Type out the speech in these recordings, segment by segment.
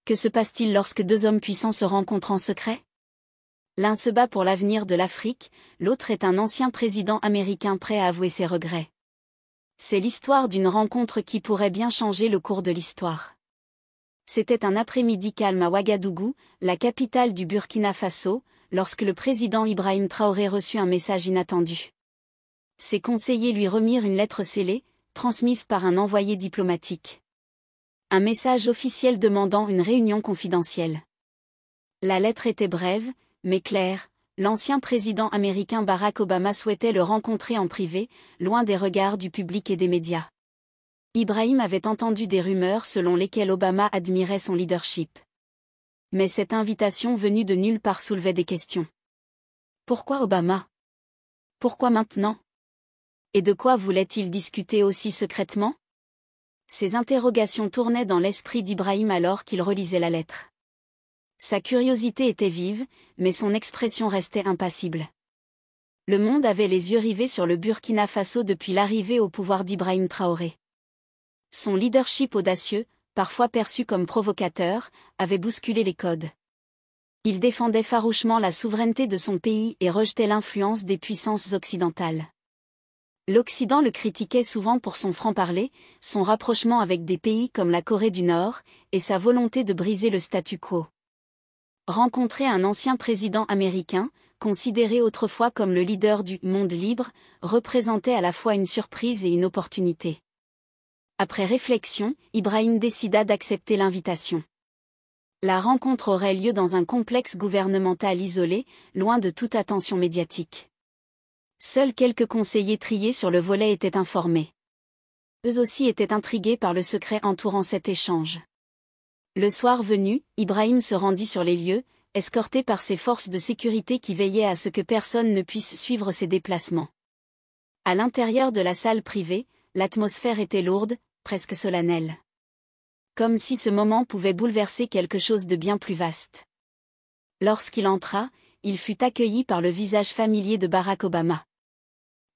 Que se passe-t-il lorsque deux hommes puissants se rencontrent en secret? L'un se bat pour l'avenir de l'Afrique, l'autre est un ancien président américain prêt à avouer ses regrets. C'est l'histoire d'une rencontre qui pourrait bien changer le cours de l'histoire. C'était un après-midi calme à Ouagadougou, la capitale du Burkina Faso, lorsque le président Ibrahim Traoré reçut un message inattendu. Ses conseillers lui remirent une lettre scellée, transmise par un envoyé diplomatique. Un message officiel demandant une réunion confidentielle. La lettre était brève, mais claire. L'ancien président américain Barack Obama souhaitait le rencontrer en privé, loin des regards du public et des médias. Ibrahim avait entendu des rumeurs selon lesquelles Obama admirait son leadership. Mais cette invitation venue de nulle part soulevait des questions. Pourquoi Obama? Pourquoi maintenant? Et de quoi voulait-il discuter aussi secrètement? Ces interrogations tournaient dans l'esprit d'Ibrahim alors qu'il relisait la lettre. Sa curiosité était vive, mais son expression restait impassible. Le monde avait les yeux rivés sur le Burkina Faso depuis l'arrivée au pouvoir d'Ibrahim Traoré. Son leadership audacieux, parfois perçu comme provocateur, avait bousculé les codes. Il défendait farouchement la souveraineté de son pays et rejetait l'influence des puissances occidentales. L'Occident le critiquait souvent pour son franc-parler, son rapprochement avec des pays comme la Corée du Nord, et sa volonté de briser le statu quo. Rencontrer un ancien président américain, considéré autrefois comme le leader du « monde libre », représentait à la fois une surprise et une opportunité. Après réflexion, Ibrahim décida d'accepter l'invitation. La rencontre aurait lieu dans un complexe gouvernemental isolé, loin de toute attention médiatique. Seuls quelques conseillers triés sur le volet étaient informés. Eux aussi étaient intrigués par le secret entourant cet échange. Le soir venu, Ibrahim se rendit sur les lieux, escorté par ses forces de sécurité qui veillaient à ce que personne ne puisse suivre ses déplacements. À l'intérieur de la salle privée, l'atmosphère était lourde, presque solennelle. Comme si ce moment pouvait bouleverser quelque chose de bien plus vaste. Lorsqu'il entra, il fut accueilli par le visage familier de Barack Obama.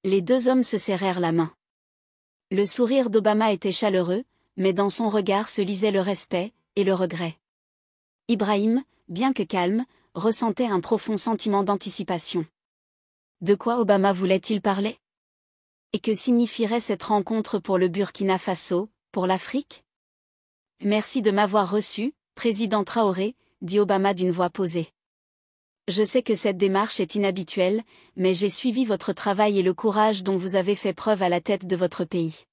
Les deux hommes se serrèrent la main. Le sourire d'Obama était chaleureux, mais dans son regard se lisait le respect et le regret. Ibrahim, bien que calme, ressentait un profond sentiment d'anticipation. De quoi Obama voulait-il parler? Et que signifierait cette rencontre pour le Burkina Faso, pour l'Afrique? Merci de m'avoir reçu, président Traoré, dit Obama d'une voix posée. Je sais que cette démarche est inhabituelle, mais j'ai suivi votre travail et le courage dont vous avez fait preuve à la tête de votre pays.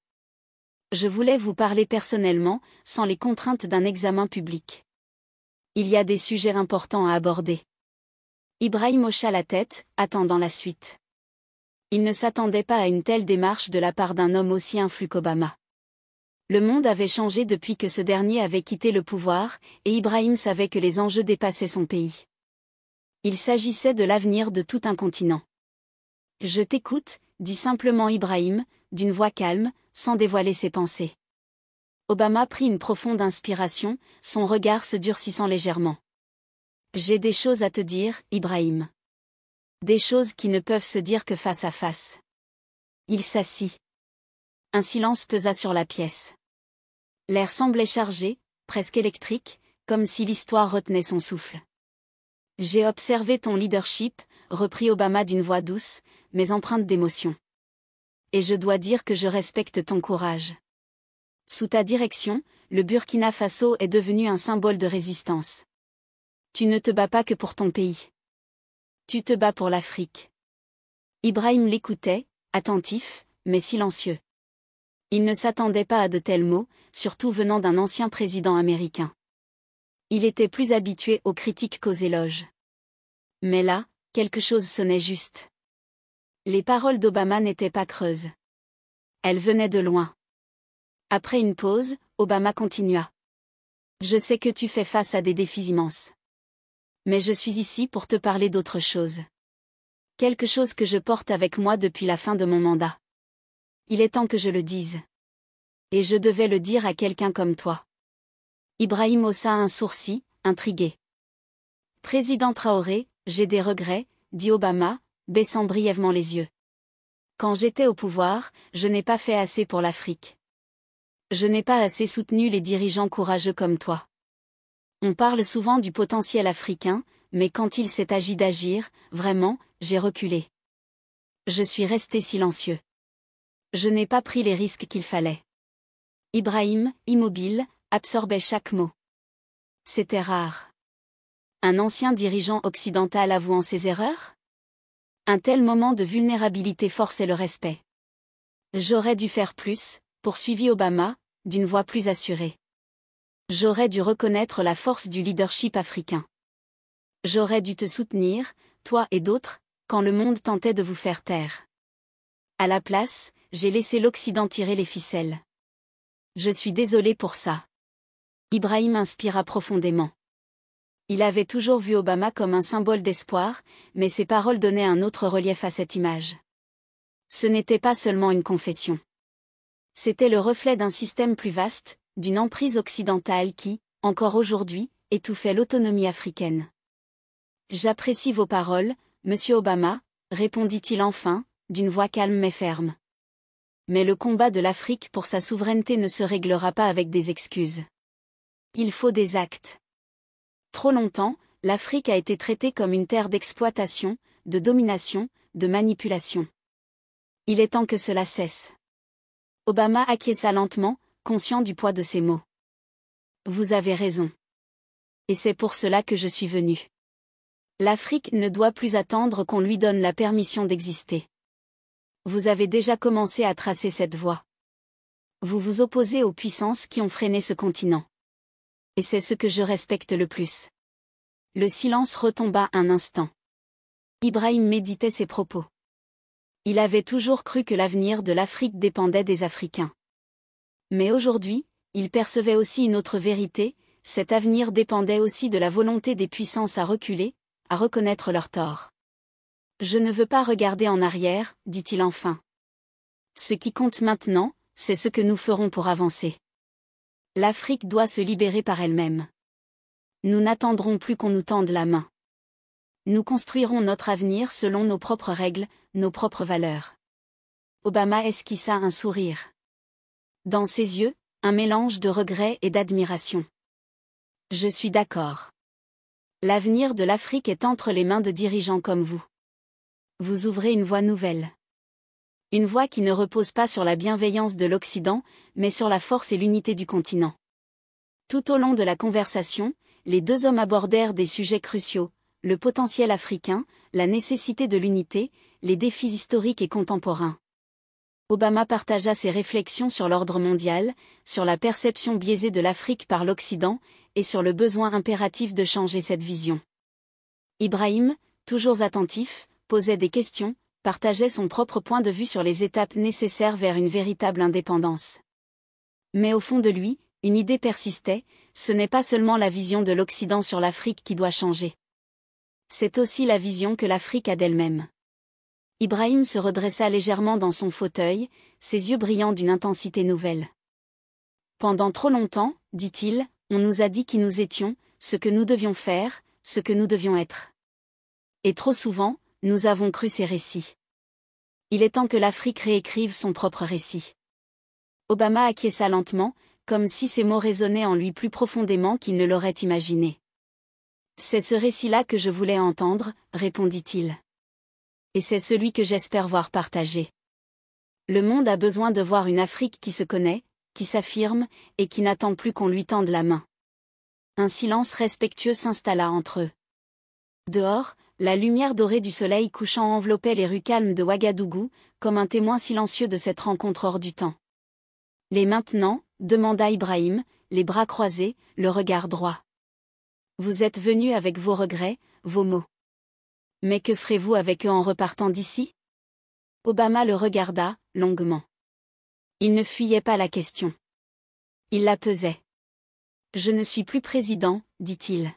Je voulais vous parler personnellement, sans les contraintes d'un examen public. Il y a des sujets importants à aborder. Ibrahim hocha la tête, attendant la suite. Il ne s'attendait pas à une telle démarche de la part d'un homme aussi influent qu'Obama. Le monde avait changé depuis que ce dernier avait quitté le pouvoir, et Ibrahim savait que les enjeux dépassaient son pays. Il s'agissait de l'avenir de tout un continent. Je t'écoute, dit simplement Ibrahim, d'une voix calme, sans dévoiler ses pensées. Obama prit une profonde inspiration, son regard se durcissant légèrement. J'ai des choses à te dire, Ibrahim. Des choses qui ne peuvent se dire que face à face. Il s'assit. Un silence pesa sur la pièce. L'air semblait chargé, presque électrique, comme si l'histoire retenait son souffle. J'ai observé ton leadership, reprit Obama d'une voix douce, mais empreinte d'émotion. Et je dois dire que je respecte ton courage. Sous ta direction, le Burkina Faso est devenu un symbole de résistance. Tu ne te bats pas que pour ton pays. Tu te bats pour l'Afrique. Ibrahim l'écoutait, attentif, mais silencieux. Il ne s'attendait pas à de tels mots, surtout venant d'un ancien président américain. Il était plus habitué aux critiques qu'aux éloges. Mais là, quelque chose sonnait juste. Les paroles d'Obama n'étaient pas creuses. Elles venaient de loin. Après une pause, Obama continua. Je sais que tu fais face à des défis immenses. Mais je suis ici pour te parler d'autre chose. Quelque chose que je porte avec moi depuis la fin de mon mandat. Il est temps que je le dise. Et je devais le dire à quelqu'un comme toi. Ibrahim haussa un sourcil, intrigué. Président Traoré, j'ai des regrets, dit Obama, baissant brièvement les yeux. Quand j'étais au pouvoir, je n'ai pas fait assez pour l'Afrique. Je n'ai pas assez soutenu les dirigeants courageux comme toi. On parle souvent du potentiel africain, mais quand il s'est agi d'agir, vraiment, j'ai reculé. Je suis resté silencieux. Je n'ai pas pris les risques qu'il fallait. Ibrahim, immobile, absorbait chaque mot. C'était rare. Un ancien dirigeant occidental avouant ses erreurs? Un tel moment de vulnérabilité forçait le respect. J'aurais dû faire plus, poursuivit Obama, d'une voix plus assurée. J'aurais dû reconnaître la force du leadership africain. J'aurais dû te soutenir, toi et d'autres, quand le monde tentait de vous faire taire. À la place, j'ai laissé l'Occident tirer les ficelles. Je suis désolé pour ça. Ibrahim inspira profondément. Il avait toujours vu Obama comme un symbole d'espoir, mais ses paroles donnaient un autre relief à cette image. Ce n'était pas seulement une confession. C'était le reflet d'un système plus vaste, d'une emprise occidentale qui, encore aujourd'hui, étouffait l'autonomie africaine. J'apprécie vos paroles, Monsieur Obama, répondit-il enfin, d'une voix calme mais ferme. Mais le combat de l'Afrique pour sa souveraineté ne se réglera pas avec des excuses. Il faut des actes. Trop longtemps, l'Afrique a été traitée comme une terre d'exploitation, de domination, de manipulation. Il est temps que cela cesse. Obama acquiesça lentement, conscient du poids de ses mots. Vous avez raison. Et c'est pour cela que je suis venu. L'Afrique ne doit plus attendre qu'on lui donne la permission d'exister. Vous avez déjà commencé à tracer cette voie. Vous vous opposez aux puissances qui ont freiné ce continent. Et c'est ce que je respecte le plus. Le silence retomba un instant. Ibrahim méditait ses propos. Il avait toujours cru que l'avenir de l'Afrique dépendait des Africains. Mais aujourd'hui, il percevait aussi une autre vérité, cet avenir dépendait aussi de la volonté des puissances à reculer, à reconnaître leurs torts. Je ne veux pas regarder en arrière, dit-il enfin. Ce qui compte maintenant, c'est ce que nous ferons pour avancer. L'Afrique doit se libérer par elle-même. Nous n'attendrons plus qu'on nous tende la main. Nous construirons notre avenir selon nos propres règles, nos propres valeurs. Obama esquissa un sourire. Dans ses yeux, un mélange de regret et d'admiration. Je suis d'accord. L'avenir de l'Afrique est entre les mains de dirigeants comme vous. Vous ouvrez une voie nouvelle. Une voie qui ne repose pas sur la bienveillance de l'Occident, mais sur la force et l'unité du continent. Tout au long de la conversation, les deux hommes abordèrent des sujets cruciaux, le potentiel africain, la nécessité de l'unité, les défis historiques et contemporains. Obama partagea ses réflexions sur l'ordre mondial, sur la perception biaisée de l'Afrique par l'Occident, et sur le besoin impératif de changer cette vision. Ibrahim, toujours attentif, posait des questions, partageait son propre point de vue sur les étapes nécessaires vers une véritable indépendance. Mais au fond de lui, une idée persistait, ce n'est pas seulement la vision de l'Occident sur l'Afrique qui doit changer. C'est aussi la vision que l'Afrique a d'elle-même. Ibrahim se redressa légèrement dans son fauteuil, ses yeux brillant d'une intensité nouvelle. Pendant trop longtemps, dit-il, on nous a dit qui nous étions, ce que nous devions faire, ce que nous devions être. Et trop souvent, nous avons cru ces récits. Il est temps que l'Afrique réécrive son propre récit. Obama acquiesça lentement, comme si ces mots résonnaient en lui plus profondément qu'il ne l'aurait imaginé. C'est ce récit-là que je voulais entendre, répondit-il. Et c'est celui que j'espère voir partagé. Le monde a besoin de voir une Afrique qui se connaît, qui s'affirme, et qui n'attend plus qu'on lui tende la main. Un silence respectueux s'installa entre eux. Dehors, la lumière dorée du soleil couchant enveloppait les rues calmes de Ouagadougou, comme un témoin silencieux de cette rencontre hors du temps. Les maintenant, demanda Ibrahim, les bras croisés, le regard droit. Vous êtes venu avec vos regrets, vos mots. Mais que ferez-vous avec eux en repartant d'ici? Obama le regarda, longuement. Il ne fuyait pas la question. Il la pesait. Je ne suis plus président, dit-il.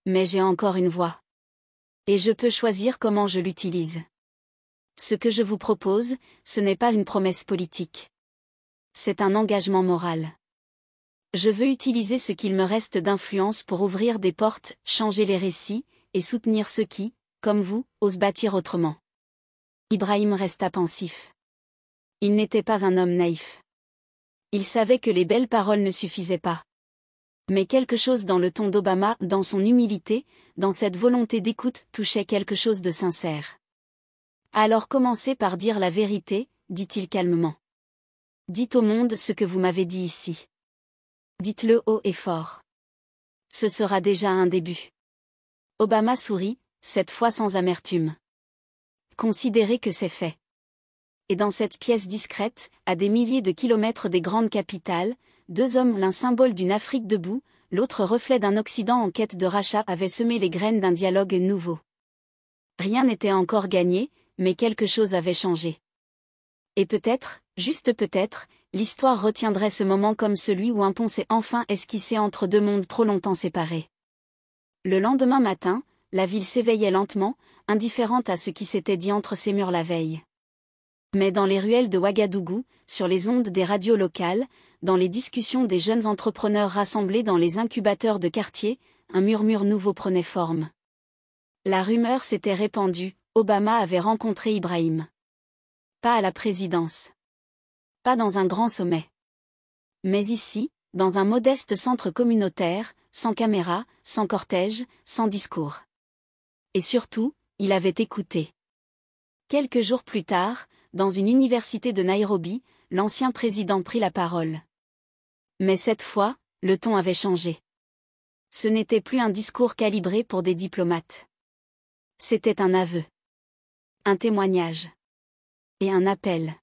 Mais j'ai encore une voix. Et je peux choisir comment je l'utilise. Ce que je vous propose, ce n'est pas une promesse politique. C'est un engagement moral. Je veux utiliser ce qu'il me reste d'influence pour ouvrir des portes, changer les récits, et soutenir ceux qui, comme vous, osent bâtir autrement. Ibrahim resta pensif. Il n'était pas un homme naïf. Il savait que les belles paroles ne suffisaient pas. Mais quelque chose dans le ton d'Obama, dans son humilité, dans cette volonté d'écoute, touchait quelque chose de sincère. Alors commencez par dire la vérité, dit-il calmement. Dites au monde ce que vous m'avez dit ici. Dites-le haut et fort. Ce sera déjà un début. Obama sourit, cette fois sans amertume. Considérez que c'est fait. Et dans cette pièce discrète, à des milliers de kilomètres des grandes capitales, deux hommes, l'un symbole d'une Afrique debout, l'autre reflet d'un Occident en quête de rachat, avaient semé les graines d'un dialogue nouveau. Rien n'était encore gagné, mais quelque chose avait changé. Et peut-être, juste peut-être, l'histoire retiendrait ce moment comme celui où un pont s'est enfin esquissé entre deux mondes trop longtemps séparés. Le lendemain matin, la ville s'éveillait lentement, indifférente à ce qui s'était dit entre ses murs la veille. Mais dans les ruelles de Ouagadougou, sur les ondes des radios locales, dans les discussions des jeunes entrepreneurs rassemblés dans les incubateurs de quartier, un murmure nouveau prenait forme. La rumeur s'était répandue, Obama avait rencontré Ibrahim. Pas à la présidence. Pas dans un grand sommet. Mais ici, dans un modeste centre communautaire, sans caméra, sans cortège, sans discours. Et surtout, il avait écouté. Quelques jours plus tard, dans une université de Nairobi, l'ancien président prit la parole. Mais cette fois, le ton avait changé. Ce n'était plus un discours calibré pour des diplomates. C'était un aveu. Un témoignage. Et un appel.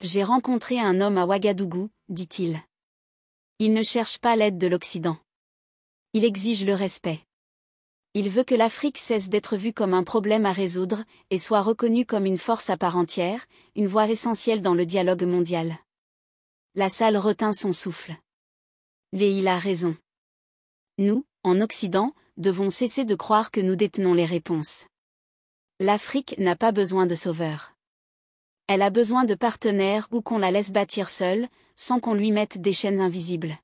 J'ai rencontré un homme à Ouagadougou, dit-il. Il ne cherche pas l'aide de l'Occident. Il exige le respect. Il veut que l'Afrique cesse d'être vue comme un problème à résoudre, et soit reconnue comme une force à part entière, une voix essentielle dans le dialogue mondial. La salle retint son souffle. Et il a raison. Nous, en Occident, devons cesser de croire que nous détenons les réponses. L'Afrique n'a pas besoin de sauveurs. Elle a besoin de partenaires ou qu'on la laisse bâtir seule, sans qu'on lui mette des chaînes invisibles.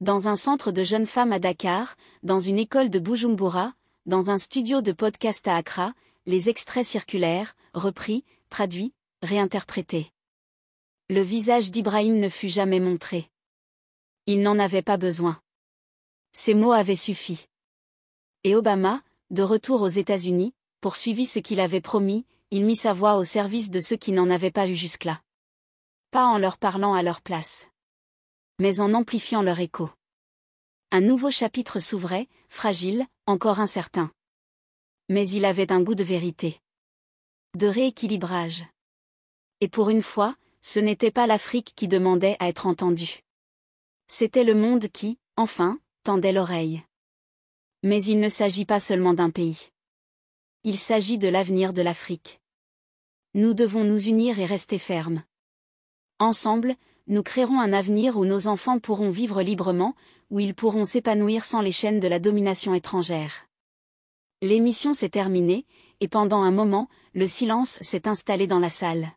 Dans un centre de jeunes femmes à Dakar, dans une école de Bujumbura, dans un studio de podcast à Accra, les extraits circulèrent, repris, traduits, réinterprétés. Le visage d'Ibrahim ne fut jamais montré. Il n'en avait pas besoin. Ces mots avaient suffi. Et Obama, de retour aux États-Unis, poursuivit ce qu'il avait promis, il mit sa voix au service de ceux qui n'en avaient pas eu jusque-là. Pas en leur parlant à leur place, mais en amplifiant leur écho. Un nouveau chapitre s'ouvrait, fragile, encore incertain. Mais il avait un goût de vérité. De rééquilibrage. Et pour une fois, ce n'était pas l'Afrique qui demandait à être entendue. C'était le monde qui, enfin, tendait l'oreille. Mais il ne s'agit pas seulement d'un pays. Il s'agit de l'avenir de l'Afrique. Nous devons nous unir et rester fermes. Ensemble, nous créerons un avenir où nos enfants pourront vivre librement, où ils pourront s'épanouir sans les chaînes de la domination étrangère. L'émission s'est terminée, et pendant un moment, le silence s'est installé dans la salle.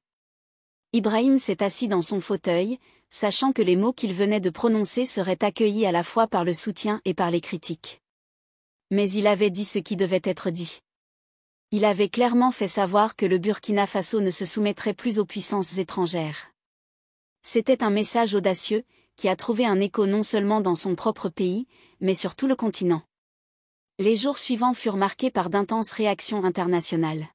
Ibrahim s'est assis dans son fauteuil, sachant que les mots qu'il venait de prononcer seraient accueillis à la fois par le soutien et par les critiques. Mais il avait dit ce qui devait être dit. Il avait clairement fait savoir que le Burkina Faso ne se soumettrait plus aux puissances étrangères. C'était un message audacieux, qui a trouvé un écho non seulement dans son propre pays, mais sur tout le continent. Les jours suivants furent marqués par d'intenses réactions internationales.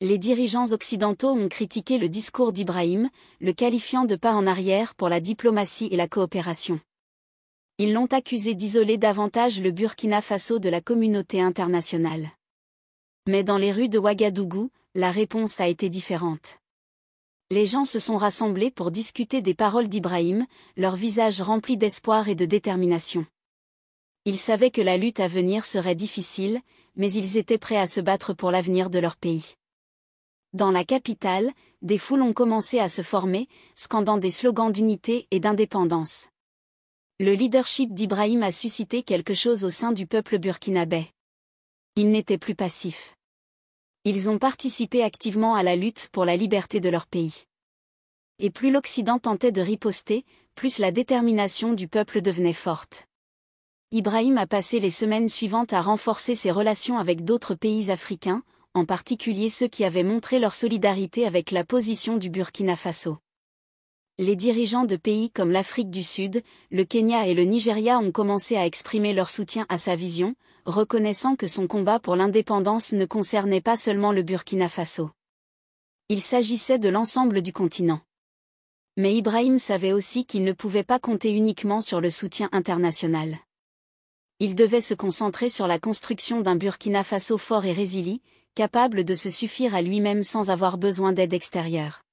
Les dirigeants occidentaux ont critiqué le discours d'Ibrahim, le qualifiant de pas en arrière pour la diplomatie et la coopération. Ils l'ont accusé d'isoler davantage le Burkina Faso de la communauté internationale. Mais dans les rues de Ouagadougou, la réponse a été différente. Les gens se sont rassemblés pour discuter des paroles d'Ibrahim, leurs visages remplis d'espoir et de détermination. Ils savaient que la lutte à venir serait difficile, mais ils étaient prêts à se battre pour l'avenir de leur pays. Dans la capitale, des foules ont commencé à se former, scandant des slogans d'unité et d'indépendance. Le leadership d'Ibrahim a suscité quelque chose au sein du peuple burkinabé. Ils n'étaient plus passifs. Ils ont participé activement à la lutte pour la liberté de leur pays. Et plus l'Occident tentait de riposter, plus la détermination du peuple devenait forte. Ibrahim a passé les semaines suivantes à renforcer ses relations avec d'autres pays africains, en particulier ceux qui avaient montré leur solidarité avec la position du Burkina Faso. Les dirigeants de pays comme l'Afrique du Sud, le Kenya et le Nigeria ont commencé à exprimer leur soutien à sa vision, reconnaissant que son combat pour l'indépendance ne concernait pas seulement le Burkina Faso. Il s'agissait de l'ensemble du continent. Mais Ibrahim savait aussi qu'il ne pouvait pas compter uniquement sur le soutien international. Il devait se concentrer sur la construction d'un Burkina Faso fort et résilient, capable de se suffire à lui-même sans avoir besoin d'aide extérieure.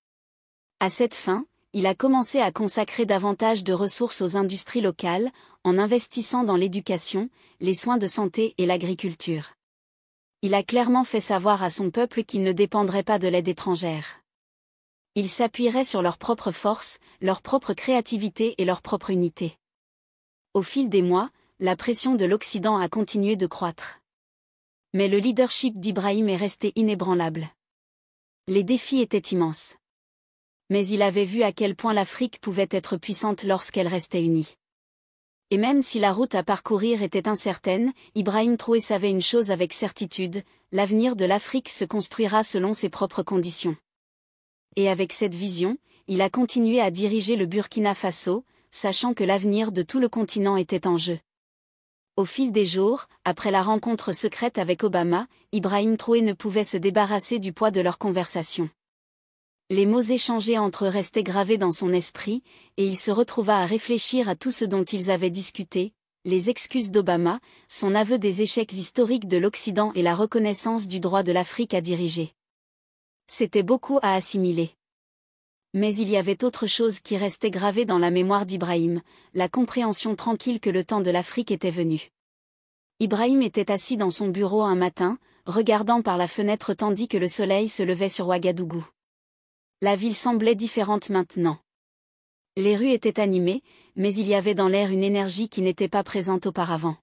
À cette fin, il a commencé à consacrer davantage de ressources aux industries locales, en investissant dans l'éducation, les soins de santé et l'agriculture. Il a clairement fait savoir à son peuple qu'il ne dépendrait pas de l'aide étrangère. Ils s'appuieraient sur leurs propres forces, leur propre créativité et leur propre unité. Au fil des mois, la pression de l'Occident a continué de croître. Mais le leadership d'Ibrahim est resté inébranlable. Les défis étaient immenses. Mais il avait vu à quel point l'Afrique pouvait être puissante lorsqu'elle restait unie. Et même si la route à parcourir était incertaine, Ibrahim Traoré savait une chose avec certitude, l'avenir de l'Afrique se construira selon ses propres conditions. Et avec cette vision, il a continué à diriger le Burkina Faso, sachant que l'avenir de tout le continent était en jeu. Au fil des jours, après la rencontre secrète avec Obama, Ibrahim Traoré ne pouvait se débarrasser du poids de leur conversation. Les mots échangés entre eux restaient gravés dans son esprit, et il se retrouva à réfléchir à tout ce dont ils avaient discuté, les excuses d'Obama, son aveu des échecs historiques de l'Occident et la reconnaissance du droit de l'Afrique à diriger. C'était beaucoup à assimiler. Mais il y avait autre chose qui restait gravée dans la mémoire d'Ibrahim, la compréhension tranquille que le temps de l'Afrique était venu. Ibrahim était assis dans son bureau un matin, regardant par la fenêtre tandis que le soleil se levait sur Ouagadougou. La ville semblait différente maintenant. Les rues étaient animées, mais il y avait dans l'air une énergie qui n'était pas présente auparavant.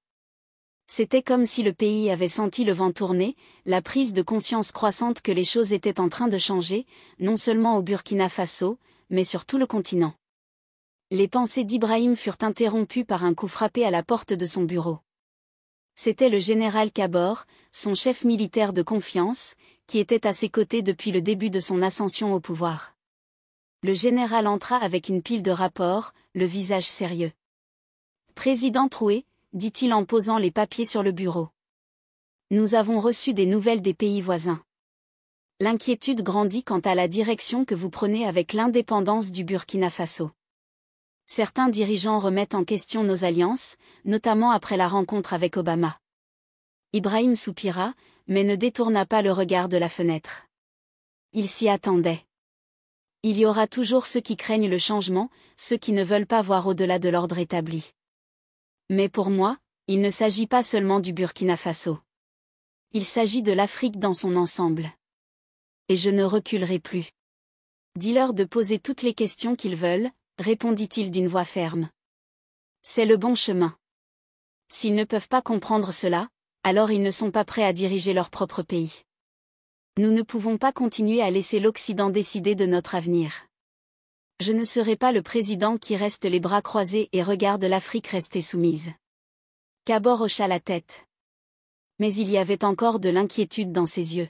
C'était comme si le pays avait senti le vent tourner, la prise de conscience croissante que les choses étaient en train de changer, non seulement au Burkina Faso, mais sur tout le continent. Les pensées d'Ibrahim furent interrompues par un coup frappé à la porte de son bureau. C'était le général Kabore, son chef militaire de confiance, qui était à ses côtés depuis le début de son ascension au pouvoir. Le général entra avec une pile de rapports, le visage sérieux. « Président Traoré », dit-il en posant les papiers sur le bureau. « Nous avons reçu des nouvelles des pays voisins. L'inquiétude grandit quant à la direction que vous prenez avec l'indépendance du Burkina Faso. Certains dirigeants remettent en question nos alliances, notamment après la rencontre avec Obama. » Ibrahim soupira, mais ne détourna pas le regard de la fenêtre. Il s'y attendait. Il y aura toujours ceux qui craignent le changement, ceux qui ne veulent pas voir au-delà de l'ordre établi. Mais pour moi, il ne s'agit pas seulement du Burkina Faso. Il s'agit de l'Afrique dans son ensemble. Et je ne reculerai plus. Dis-leur de poser toutes les questions qu'ils veulent, répondit-il d'une voix ferme. C'est le bon chemin. S'ils ne peuvent pas comprendre cela, alors ils ne sont pas prêts à diriger leur propre pays. Nous ne pouvons pas continuer à laisser l'Occident décider de notre avenir. Je ne serai pas le président qui reste les bras croisés et regarde l'Afrique rester soumise. Kabore hocha la tête. Mais il y avait encore de l'inquiétude dans ses yeux.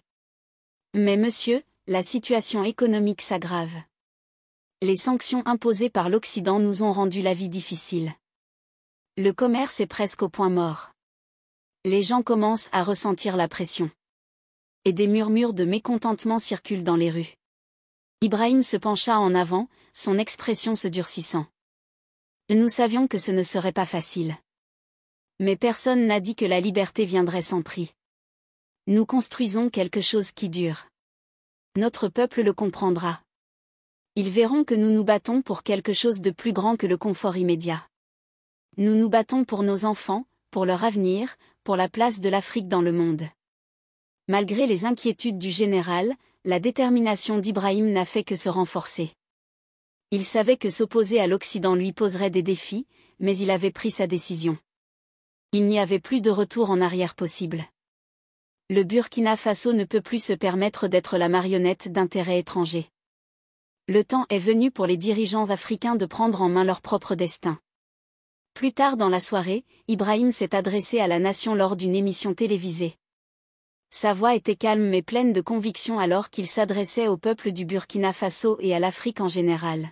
Mais monsieur, la situation économique s'aggrave. Les sanctions imposées par l'Occident nous ont rendu la vie difficile. Le commerce est presque au point mort. Les gens commencent à ressentir la pression. Et des murmures de mécontentement circulent dans les rues. Ibrahim se pencha en avant, son expression se durcissant. Nous savions que ce ne serait pas facile. Mais personne n'a dit que la liberté viendrait sans prix. Nous construisons quelque chose qui dure. Notre peuple le comprendra. Ils verront que nous nous battons pour quelque chose de plus grand que le confort immédiat. Nous nous battons pour nos enfants, pour leur avenir, pour la place de l'Afrique dans le monde. Malgré les inquiétudes du général, la détermination d'Ibrahim n'a fait que se renforcer. Il savait que s'opposer à l'Occident lui poserait des défis, mais il avait pris sa décision. Il n'y avait plus de retour en arrière possible. Le Burkina Faso ne peut plus se permettre d'être la marionnette d'intérêts étrangers. Le temps est venu pour les dirigeants africains de prendre en main leur propre destin. Plus tard dans la soirée, Ibrahim s'est adressé à la nation lors d'une émission télévisée. Sa voix était calme mais pleine de conviction alors qu'il s'adressait au peuple du Burkina Faso et à l'Afrique en général.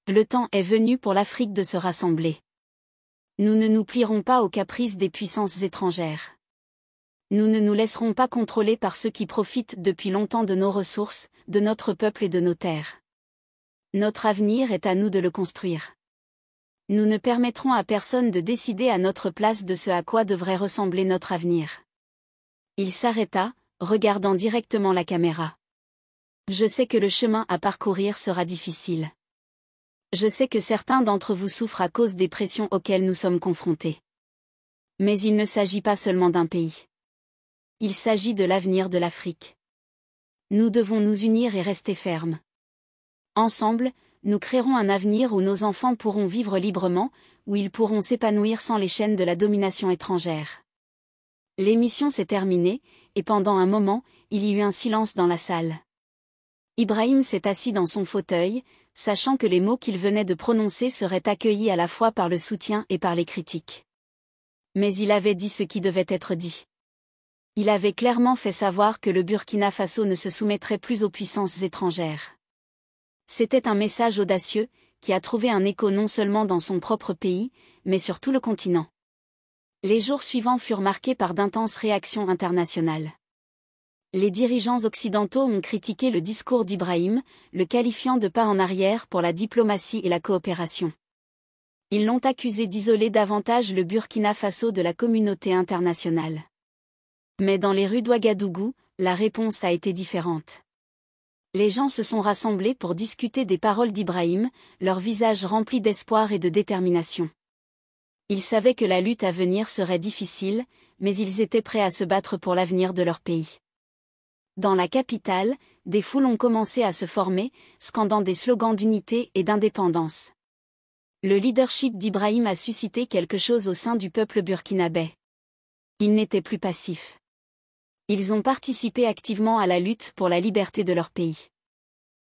Le temps est venu pour l'Afrique de se rassembler. Nous ne nous plierons pas aux caprices des puissances étrangères. Nous ne nous laisserons pas contrôler par ceux qui profitent depuis longtemps de nos ressources, de notre peuple et de nos terres. Notre avenir est à nous de le construire. Nous ne permettrons à personne de décider à notre place de ce à quoi devrait ressembler notre avenir. Il s'arrêta, regardant directement la caméra. Je sais que le chemin à parcourir sera difficile. Je sais que certains d'entre vous souffrent à cause des pressions auxquelles nous sommes confrontés. Mais il ne s'agit pas seulement d'un pays. Il s'agit de l'avenir de l'Afrique. Nous devons nous unir et rester fermes. Ensemble, nous créerons un avenir où nos enfants pourront vivre librement, où ils pourront s'épanouir sans les chaînes de la domination étrangère. L'émission s'est terminée, et pendant un moment, il y eut un silence dans la salle. Ibrahim s'est assis dans son fauteuil, sachant que les mots qu'il venait de prononcer seraient accueillis à la fois par le soutien et par les critiques. Mais il avait dit ce qui devait être dit. Il avait clairement fait savoir que le Burkina Faso ne se soumettrait plus aux puissances étrangères. C'était un message audacieux, qui a trouvé un écho non seulement dans son propre pays, mais sur tout le continent. Les jours suivants furent marqués par d'intenses réactions internationales. Les dirigeants occidentaux ont critiqué le discours d'Ibrahim, le qualifiant de pas en arrière pour la diplomatie et la coopération. Ils l'ont accusé d'isoler davantage le Burkina Faso de la communauté internationale. Mais dans les rues d'Ouagadougou, la réponse a été différente. Les gens se sont rassemblés pour discuter des paroles d'Ibrahim, leurs visages remplis d'espoir et de détermination. Ils savaient que la lutte à venir serait difficile, mais ils étaient prêts à se battre pour l'avenir de leur pays. Dans la capitale, des foules ont commencé à se former, scandant des slogans d'unité et d'indépendance. Le leadership d'Ibrahim a suscité quelque chose au sein du peuple burkinabé. Ils n'étaient plus passifs. Ils ont participé activement à la lutte pour la liberté de leur pays.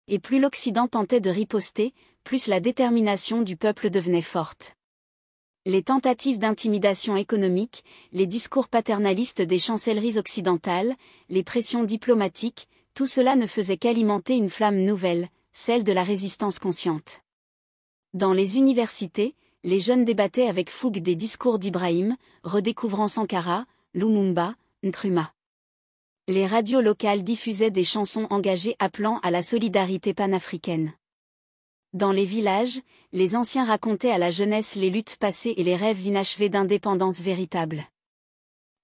Et plus l'Occident tentait de riposter, plus la détermination du peuple devenait forte. Les tentatives d'intimidation économique, les discours paternalistes des chancelleries occidentales, les pressions diplomatiques, tout cela ne faisait qu'alimenter une flamme nouvelle, celle de la résistance consciente. Dans les universités, les jeunes débattaient avec fougue des discours d'Ibrahim, redécouvrant Sankara, Lumumba, Nkrumah. Les radios locales diffusaient des chansons engagées appelant à la solidarité panafricaine. Dans les villages, les anciens racontaient à la jeunesse les luttes passées et les rêves inachevés d'indépendance véritable.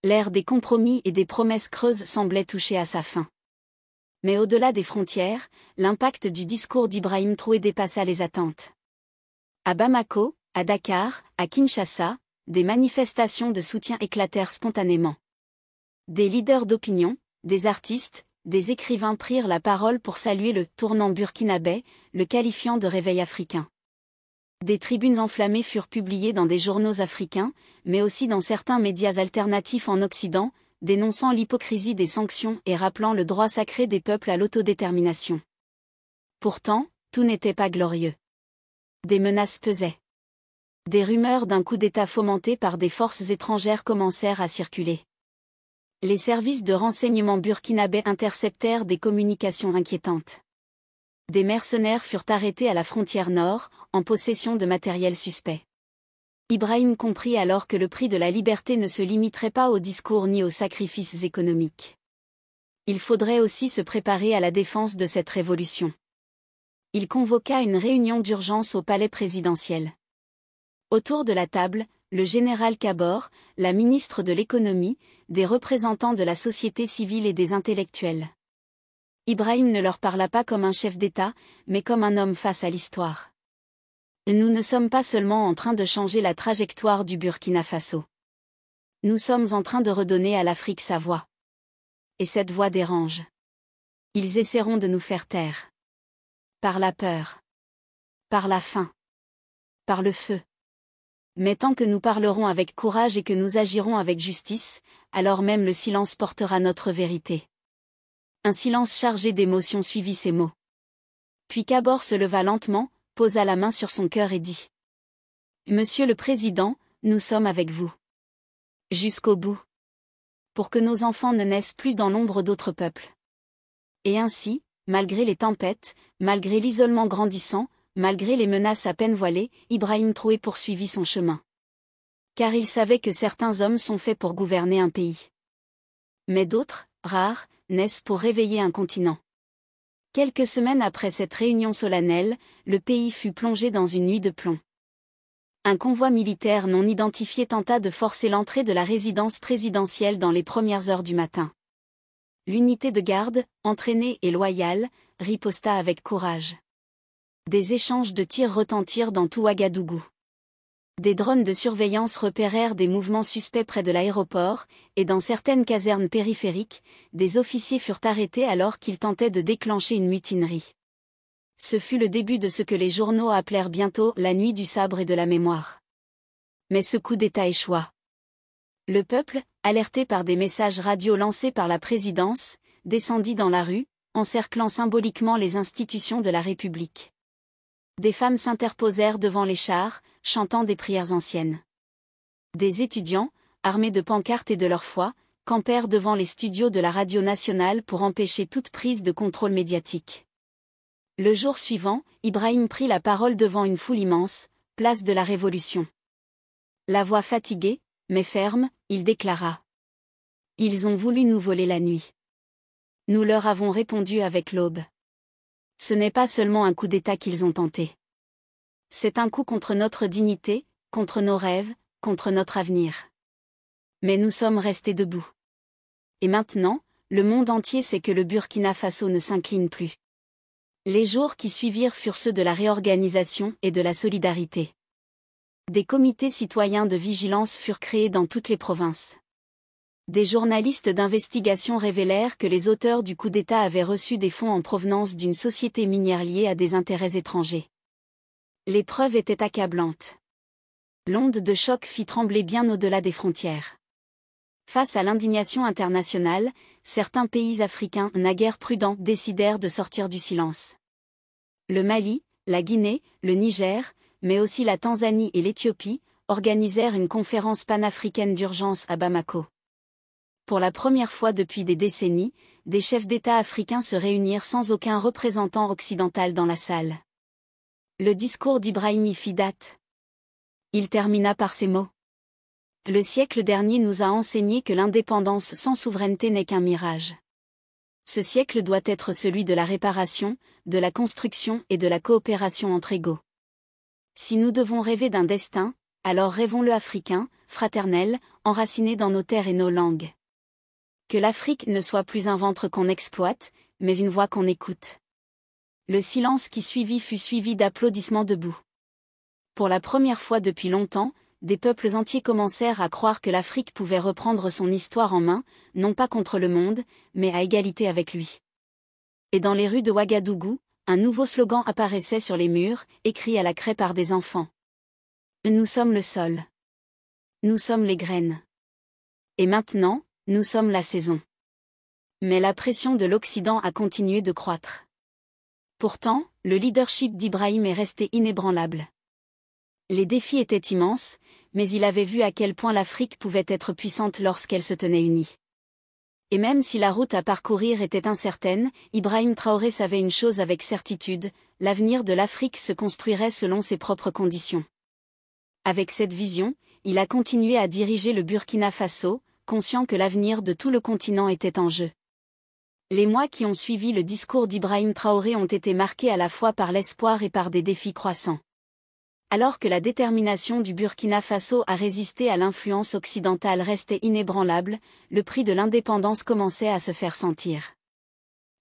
L'ère des compromis et des promesses creuses semblait toucher à sa fin. Mais au-delà des frontières, l'impact du discours d'Ibrahim Traoré dépassa les attentes. À Bamako, à Dakar, à Kinshasa, des manifestations de soutien éclatèrent spontanément. Des leaders d'opinion, des artistes, des écrivains prirent la parole pour saluer le tournant burkinabé, le qualifiant de réveil africain. Des tribunes enflammées furent publiées dans des journaux africains, mais aussi dans certains médias alternatifs en Occident, dénonçant l'hypocrisie des sanctions et rappelant le droit sacré des peuples à l'autodétermination. Pourtant, tout n'était pas glorieux. Des menaces pesaient. Des rumeurs d'un coup d'État fomenté par des forces étrangères commencèrent à circuler. Les services de renseignement burkinabés interceptèrent des communications inquiétantes. Des mercenaires furent arrêtés à la frontière nord, en possession de matériel suspect. Ibrahim comprit alors que le prix de la liberté ne se limiterait pas aux discours ni aux sacrifices économiques. Il faudrait aussi se préparer à la défense de cette révolution. Il convoqua une réunion d'urgence au palais présidentiel. Autour de la table, le général Kabore, la ministre de l'économie, des représentants de la société civile et des intellectuels. Ibrahim ne leur parla pas comme un chef d'État, mais comme un homme face à l'histoire. Nous ne sommes pas seulement en train de changer la trajectoire du Burkina Faso. Nous sommes en train de redonner à l'Afrique sa voix. Et cette voix dérange. Ils essaieront de nous faire taire. Par la peur. Par la faim. Par le feu. Mais tant que nous parlerons avec courage et que nous agirons avec justice, alors même le silence portera notre vérité. Un silence chargé d'émotions suivit ces mots. Puis Kabore se leva lentement, posa la main sur son cœur et dit : Monsieur le Président, nous sommes avec vous. Jusqu'au bout. Pour que nos enfants ne naissent plus dans l'ombre d'autres peuples. Et ainsi, malgré les tempêtes, malgré l'isolement grandissant, malgré les menaces à peine voilées, Ibrahim Traoré poursuivit son chemin. Car il savait que certains hommes sont faits pour gouverner un pays. Mais d'autres, rares, naissent pour réveiller un continent. Quelques semaines après cette réunion solennelle, le pays fut plongé dans une nuit de plomb. Un convoi militaire non identifié tenta de forcer l'entrée de la résidence présidentielle dans les premières heures du matin. L'unité de garde, entraînée et loyale, riposta avec courage. Des échanges de tirs retentirent dans tout Ouagadougou. Des drones de surveillance repérèrent des mouvements suspects près de l'aéroport, et dans certaines casernes périphériques, des officiers furent arrêtés alors qu'ils tentaient de déclencher une mutinerie. Ce fut le début de ce que les journaux appelèrent bientôt la nuit du sabre et de la mémoire. Mais ce coup d'État échoua. Le peuple, alerté par des messages radio lancés par la présidence, descendit dans la rue, encerclant symboliquement les institutions de la République. Des femmes s'interposèrent devant les chars, chantant des prières anciennes. Des étudiants, armés de pancartes et de leur foi, campèrent devant les studios de la radio nationale pour empêcher toute prise de contrôle médiatique. Le jour suivant, Ibrahim prit la parole devant une foule immense, place de la Révolution. La voix fatiguée, mais ferme, il déclara. « Ils ont voulu nous voler la nuit. Nous leur avons répondu avec l'aube. Ce n'est pas seulement un coup d'État qu'ils ont tenté. C'est un coup contre notre dignité, contre nos rêves, contre notre avenir. Mais nous sommes restés debout. Et maintenant, le monde entier sait que le Burkina Faso ne s'incline plus. » Les jours qui suivirent furent ceux de la réorganisation et de la solidarité. Des comités citoyens de vigilance furent créés dans toutes les provinces. Des journalistes d'investigation révélèrent que les auteurs du coup d'État avaient reçu des fonds en provenance d'une société minière liée à des intérêts étrangers. Les preuves étaient accablantes. L'onde de choc fit trembler bien au-delà des frontières. Face à l'indignation internationale, certains pays africains naguère prudents décidèrent de sortir du silence. Le Mali, la Guinée, le Niger, mais aussi la Tanzanie et l'Éthiopie, organisèrent une conférence panafricaine d'urgence à Bamako. Pour la première fois depuis des décennies, des chefs d'État africains se réunirent sans aucun représentant occidental dans la salle. Le discours d'Ibrahim y fit date. Il termina par ces mots. Le siècle dernier nous a enseigné que l'indépendance sans souveraineté n'est qu'un mirage. Ce siècle doit être celui de la réparation, de la construction et de la coopération entre égaux. Si nous devons rêver d'un destin, alors rêvons-le africain, fraternel, enraciné dans nos terres et nos langues. Que l'Afrique ne soit plus un ventre qu'on exploite, mais une voix qu'on écoute. Le silence qui suivit fut suivi d'applaudissements debout. Pour la première fois depuis longtemps, des peuples entiers commencèrent à croire que l'Afrique pouvait reprendre son histoire en main, non pas contre le monde, mais à égalité avec lui. Et dans les rues de Ouagadougou, un nouveau slogan apparaissait sur les murs, écrit à la craie par des enfants. Nous sommes le sol. Nous sommes les graines. Et maintenant, nous sommes la saison. Mais la pression de l'Occident a continué de croître. Pourtant, le leadership d'Ibrahim est resté inébranlable. Les défis étaient immenses, mais il avait vu à quel point l'Afrique pouvait être puissante lorsqu'elle se tenait unie. Et même si la route à parcourir était incertaine, Ibrahim Traoré savait une chose avec certitude, l'avenir de l'Afrique se construirait selon ses propres conditions. Avec cette vision, il a continué à diriger le Burkina Faso, conscient que l'avenir de tout le continent était en jeu. Les mois qui ont suivi le discours d'Ibrahim Traoré ont été marqués à la fois par l'espoir et par des défis croissants. Alors que la détermination du Burkina Faso à résister à l'influence occidentale restait inébranlable, le prix de l'indépendance commençait à se faire sentir.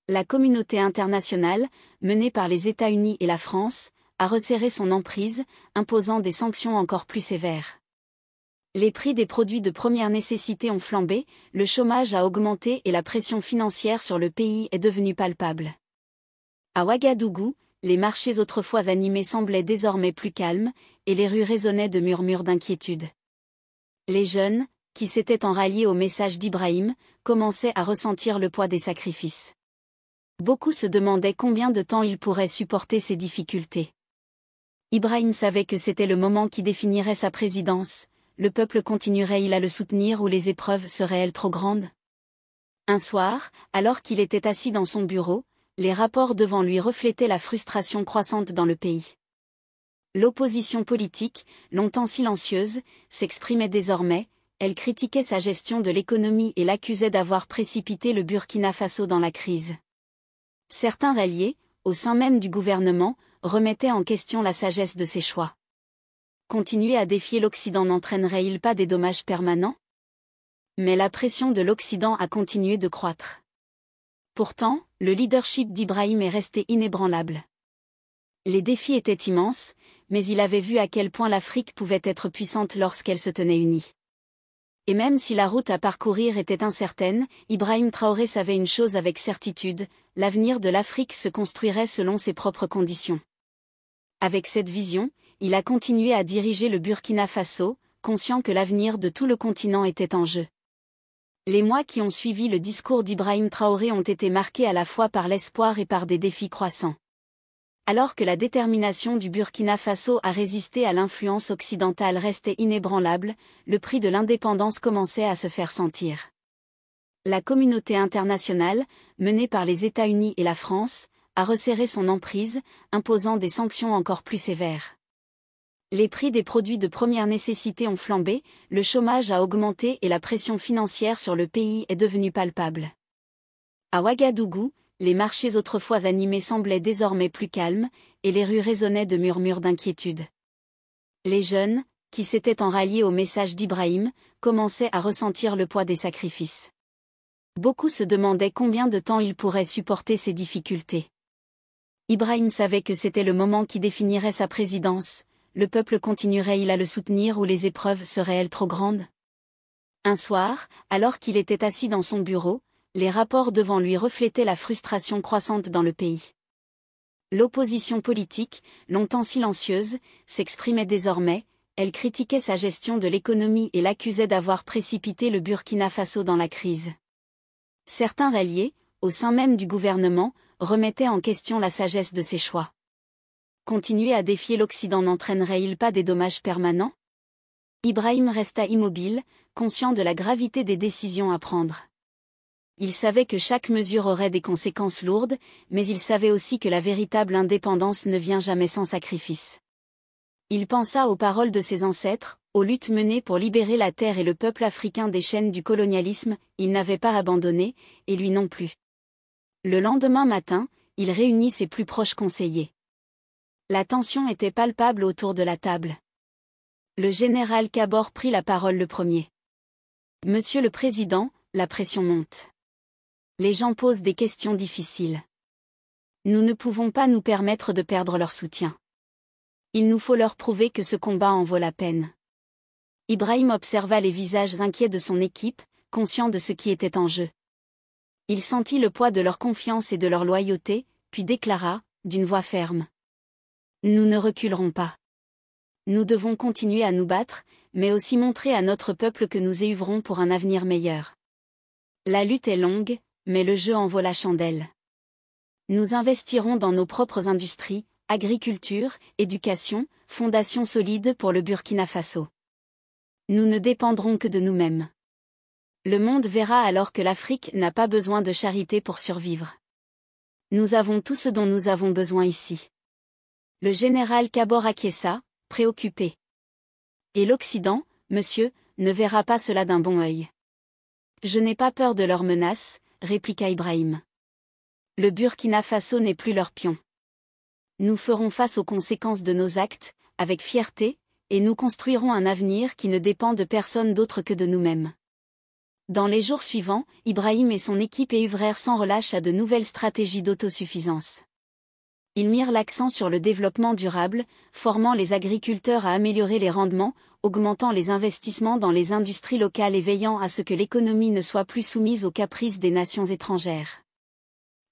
La communauté internationale, menée par les États-Unis et la France, a resserré son emprise, imposant des sanctions encore plus sévères. Les prix des produits de première nécessité ont flambé, le chômage a augmenté et la pression financière sur le pays est devenue palpable. À Ouagadougou, les marchés autrefois animés semblaient désormais plus calmes, et les rues résonnaient de murmures d'inquiétude. Les jeunes, qui s'étaient ralliés au message d'Ibrahim, commençaient à ressentir le poids des sacrifices. Beaucoup se demandaient combien de temps ils pourraient supporter ces difficultés. Ibrahim savait que c'était le moment qui définirait sa présidence, le peuple continuerait-il à le soutenir ou les épreuves seraient-elles trop grandes? Un soir, alors qu'il était assis dans son bureau, les rapports devant lui reflétaient la frustration croissante dans le pays. L'opposition politique, longtemps silencieuse, s'exprimait désormais, elle critiquait sa gestion de l'économie et l'accusait d'avoir précipité le Burkina Faso dans la crise. Certains alliés, au sein même du gouvernement, remettaient en question la sagesse de ses choix. Continuer à défier l'Occident n'entraînerait-il pas des dommages permanents? Mais la pression de l'Occident a continué de croître. Pourtant, le leadership d'Ibrahim est resté inébranlable. Les défis étaient immenses, mais il avait vu à quel point l'Afrique pouvait être puissante lorsqu'elle se tenait unie. Et même si la route à parcourir était incertaine, Ibrahim Traoré savait une chose avec certitude, l'avenir de l'Afrique se construirait selon ses propres conditions. Avec cette vision, il a continué à diriger le Burkina Faso, conscient que l'avenir de tout le continent était en jeu. Les mois qui ont suivi le discours d'Ibrahim Traoré ont été marqués à la fois par l'espoir et par des défis croissants. Alors que la détermination du Burkina Faso à résister à l'influence occidentale restait inébranlable, le prix de l'indépendance commençait à se faire sentir. La communauté internationale, menée par les États-Unis et la France, a resserré son emprise, imposant des sanctions encore plus sévères. Les prix des produits de première nécessité ont flambé, le chômage a augmenté et la pression financière sur le pays est devenue palpable. À Ouagadougou, les marchés autrefois animés semblaient désormais plus calmes, et les rues résonnaient de murmures d'inquiétude. Les jeunes, qui s'étaient enralliés au message d'Ibrahim, commençaient à ressentir le poids des sacrifices. Beaucoup se demandaient combien de temps ils pourraient supporter ces difficultés. Ibrahim savait que c'était le moment qui définirait sa présidence. Le peuple continuerait-il à le soutenir ou les épreuves seraient-elles trop grandes? Un soir, alors qu'il était assis dans son bureau, les rapports devant lui reflétaient la frustration croissante dans le pays. L'opposition politique, longtemps silencieuse, s'exprimait désormais, elle critiquait sa gestion de l'économie et l'accusait d'avoir précipité le Burkina Faso dans la crise. Certains alliés, au sein même du gouvernement, remettaient en question la sagesse de ses choix. Continuer à défier l'Occident n'entraînerait-il pas des dommages permanents? Ibrahim resta immobile, conscient de la gravité des décisions à prendre. Il savait que chaque mesure aurait des conséquences lourdes, mais il savait aussi que la véritable indépendance ne vient jamais sans sacrifice. Il pensa aux paroles de ses ancêtres, aux luttes menées pour libérer la terre et le peuple africain des chaînes du colonialisme, il n'avait pas abandonné, et lui non plus. Le lendemain matin, il réunit ses plus proches conseillers. La tension était palpable autour de la table. Le général Kabore prit la parole le premier. « Monsieur le Président, la pression monte. Les gens posent des questions difficiles. Nous ne pouvons pas nous permettre de perdre leur soutien. Il nous faut leur prouver que ce combat en vaut la peine. » Ibrahim observa les visages inquiets de son équipe, conscient de ce qui était en jeu. Il sentit le poids de leur confiance et de leur loyauté, puis déclara, d'une voix ferme. « Nous ne reculerons pas. Nous devons continuer à nous battre, mais aussi montrer à notre peuple que nous œuvrons pour un avenir meilleur. La lutte est longue, mais le jeu en vaut la chandelle. Nous investirons dans nos propres industries, agriculture, éducation, fondations solides pour le Burkina Faso. Nous ne dépendrons que de nous-mêmes. Le monde verra alors que l'Afrique n'a pas besoin de charité pour survivre. Nous avons tout ce dont nous avons besoin ici. » Le général Kabore acquiesça, préoccupé. « Et l'Occident, monsieur, ne verra pas cela d'un bon œil. »« Je n'ai pas peur de leurs menaces, » répliqua Ibrahim. « Le Burkina Faso n'est plus leur pion. Nous ferons face aux conséquences de nos actes, avec fierté, et nous construirons un avenir qui ne dépend de personne d'autre que de nous-mêmes. » Dans les jours suivants, Ibrahim et son équipe œuvrèrent sans relâche à de nouvelles stratégies d'autosuffisance. Ils mirent l'accent sur le développement durable, formant les agriculteurs à améliorer les rendements, augmentant les investissements dans les industries locales et veillant à ce que l'économie ne soit plus soumise aux caprices des nations étrangères.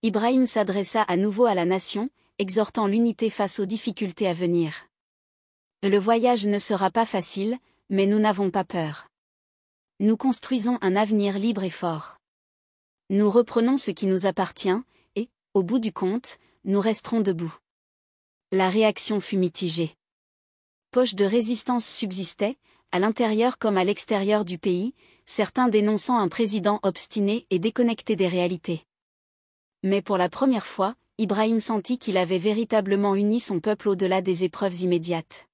Ibrahim s'adressa à nouveau à la nation, exhortant l'unité face aux difficultés à venir. « Le voyage ne sera pas facile, mais nous n'avons pas peur. Nous construisons un avenir libre et fort. Nous reprenons ce qui nous appartient, et, au bout du compte, nous resterons debout. » La réaction fut mitigée. Poche de résistance subsistait, à l'intérieur comme à l'extérieur du pays, certains dénonçant un président obstiné et déconnecté des réalités. Mais pour la première fois, Ibrahim sentit qu'il avait véritablement uni son peuple au-delà des épreuves immédiates.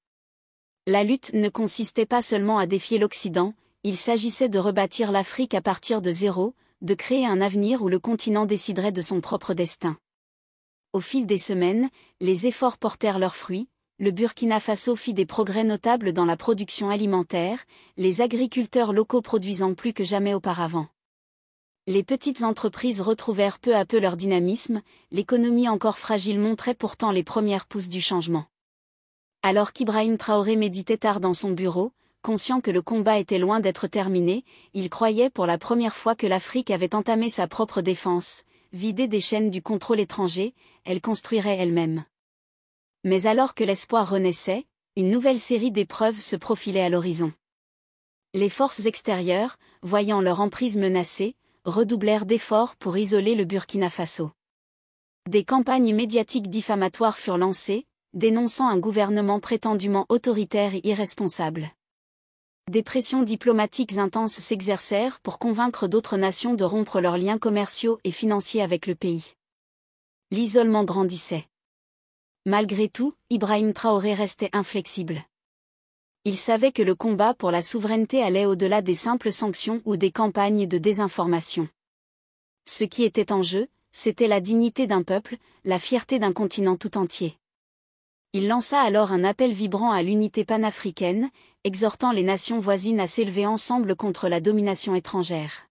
La lutte ne consistait pas seulement à défier l'Occident, il s'agissait de rebâtir l'Afrique à partir de zéro, de créer un avenir où le continent déciderait de son propre destin. Au fil des semaines, les efforts portèrent leurs fruits, le Burkina Faso fit des progrès notables dans la production alimentaire, les agriculteurs locaux produisant plus que jamais auparavant. Les petites entreprises retrouvèrent peu à peu leur dynamisme, l'économie encore fragile montrait pourtant les premières pousses du changement. Alors qu'Ibrahim Traoré méditait tard dans son bureau, conscient que le combat était loin d'être terminé, il croyait pour la première fois que l'Afrique avait entamé sa propre défense, vidée des chaînes du contrôle étranger, elle construirait elle-même. Mais alors que l'espoir renaissait, une nouvelle série d'épreuves se profilait à l'horizon. Les forces extérieures, voyant leur emprise menacée, redoublèrent d'efforts pour isoler le Burkina Faso. Des campagnes médiatiques diffamatoires furent lancées, dénonçant un gouvernement prétendument autoritaire et irresponsable. Des pressions diplomatiques intenses s'exercèrent pour convaincre d'autres nations de rompre leurs liens commerciaux et financiers avec le pays. L'isolement grandissait. Malgré tout, Ibrahim Traoré restait inflexible. Il savait que le combat pour la souveraineté allait au-delà des simples sanctions ou des campagnes de désinformation. Ce qui était en jeu, c'était la dignité d'un peuple, la fierté d'un continent tout entier. Il lança alors un appel vibrant à l'unité panafricaine, exhortant les nations voisines à s'élever ensemble contre la domination étrangère.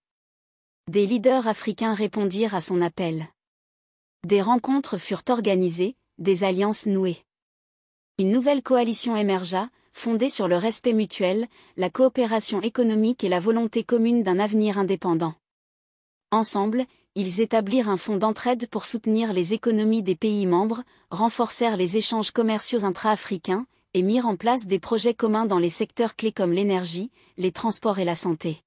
Des leaders africains répondirent à son appel. Des rencontres furent organisées, des alliances nouées. Une nouvelle coalition émergea, fondée sur le respect mutuel, la coopération économique et la volonté commune d'un avenir indépendant. Ensemble, ils établirent un fonds d'entraide pour soutenir les économies des pays membres, renforcèrent les échanges commerciaux intra-africains, et mirent en place des projets communs dans les secteurs clés comme l'énergie, les transports et la santé.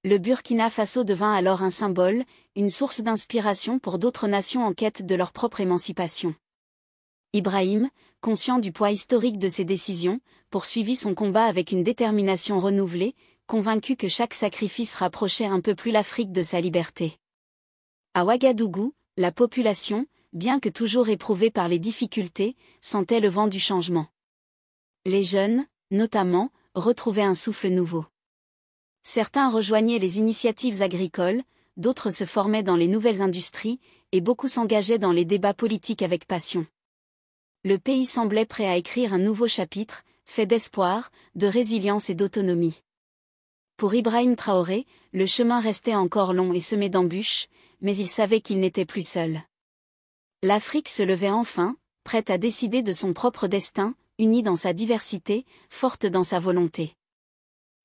Le Burkina Faso devint alors un symbole, une source d'inspiration pour d'autres nations en quête de leur propre émancipation. Ibrahim, conscient du poids historique de ses décisions, poursuivit son combat avec une détermination renouvelée, convaincu que chaque sacrifice rapprochait un peu plus l'Afrique de sa liberté. À Ouagadougou, la population, bien que toujours éprouvée par les difficultés, sentait le vent du changement. Les jeunes, notamment, retrouvaient un souffle nouveau. Certains rejoignaient les initiatives agricoles, d'autres se formaient dans les nouvelles industries, et beaucoup s'engageaient dans les débats politiques avec passion. Le pays semblait prêt à écrire un nouveau chapitre, fait d'espoir, de résilience et d'autonomie. Pour Ibrahim Traoré, le chemin restait encore long et semé d'embûches, mais il savait qu'il n'était plus seul. L'Afrique se levait enfin, prête à décider de son propre destin, unie dans sa diversité, forte dans sa volonté.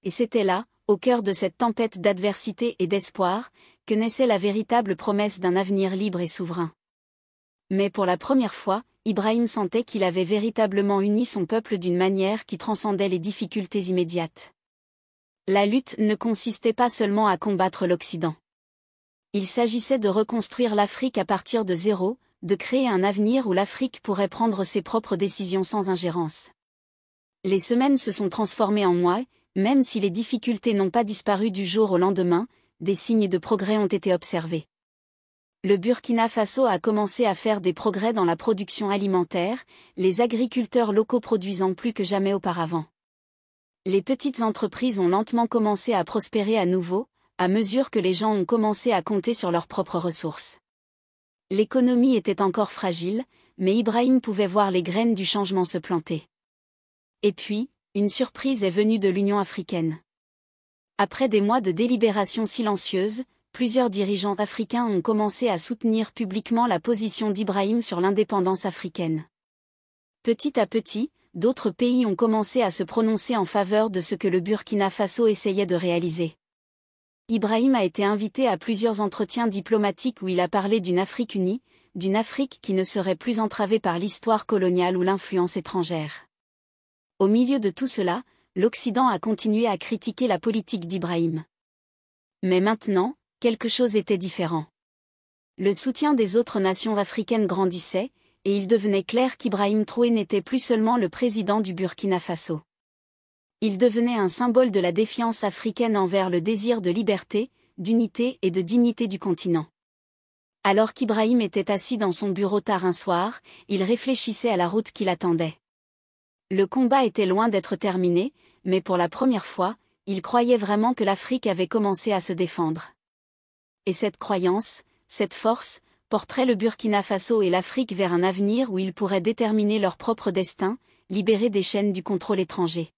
Et c'était là, au cœur de cette tempête d'adversité et d'espoir, que naissait la véritable promesse d'un avenir libre et souverain. Mais pour la première fois, Ibrahim sentait qu'il avait véritablement uni son peuple d'une manière qui transcendait les difficultés immédiates. La lutte ne consistait pas seulement à combattre l'Occident. Il s'agissait de reconstruire l'Afrique à partir de zéro, de créer un avenir où l'Afrique pourrait prendre ses propres décisions sans ingérence. Les semaines se sont transformées en mois, même si les difficultés n'ont pas disparu du jour au lendemain, des signes de progrès ont été observés. Le Burkina Faso a commencé à faire des progrès dans la production alimentaire, les agriculteurs locaux produisant plus que jamais auparavant. Les petites entreprises ont lentement commencé à prospérer à nouveau, à mesure que les gens ont commencé à compter sur leurs propres ressources. L'économie était encore fragile, mais Ibrahim pouvait voir les graines du changement se planter. Et puis, une surprise est venue de l'Union africaine. Après des mois de délibérations silencieuses, plusieurs dirigeants africains ont commencé à soutenir publiquement la position d'Ibrahim sur l'indépendance africaine. Petit à petit, d'autres pays ont commencé à se prononcer en faveur de ce que le Burkina Faso essayait de réaliser. Ibrahim a été invité à plusieurs entretiens diplomatiques où il a parlé d'une Afrique unie, d'une Afrique qui ne serait plus entravée par l'histoire coloniale ou l'influence étrangère. Au milieu de tout cela, l'Occident a continué à critiquer la politique d'Ibrahim. Mais maintenant, quelque chose était différent. Le soutien des autres nations africaines grandissait, et il devenait clair qu'Ibrahim Traoré n'était plus seulement le président du Burkina Faso. Il devenait un symbole de la défiance africaine envers le désir de liberté, d'unité et de dignité du continent. Alors qu'Ibrahim était assis dans son bureau tard un soir, il réfléchissait à la route qui l'attendait. Le combat était loin d'être terminé, mais pour la première fois, il croyait vraiment que l'Afrique avait commencé à se défendre. Et cette croyance, cette force, porterait le Burkina Faso et l'Afrique vers un avenir où ils pourraient déterminer leur propre destin, libérés des chaînes du contrôle étranger.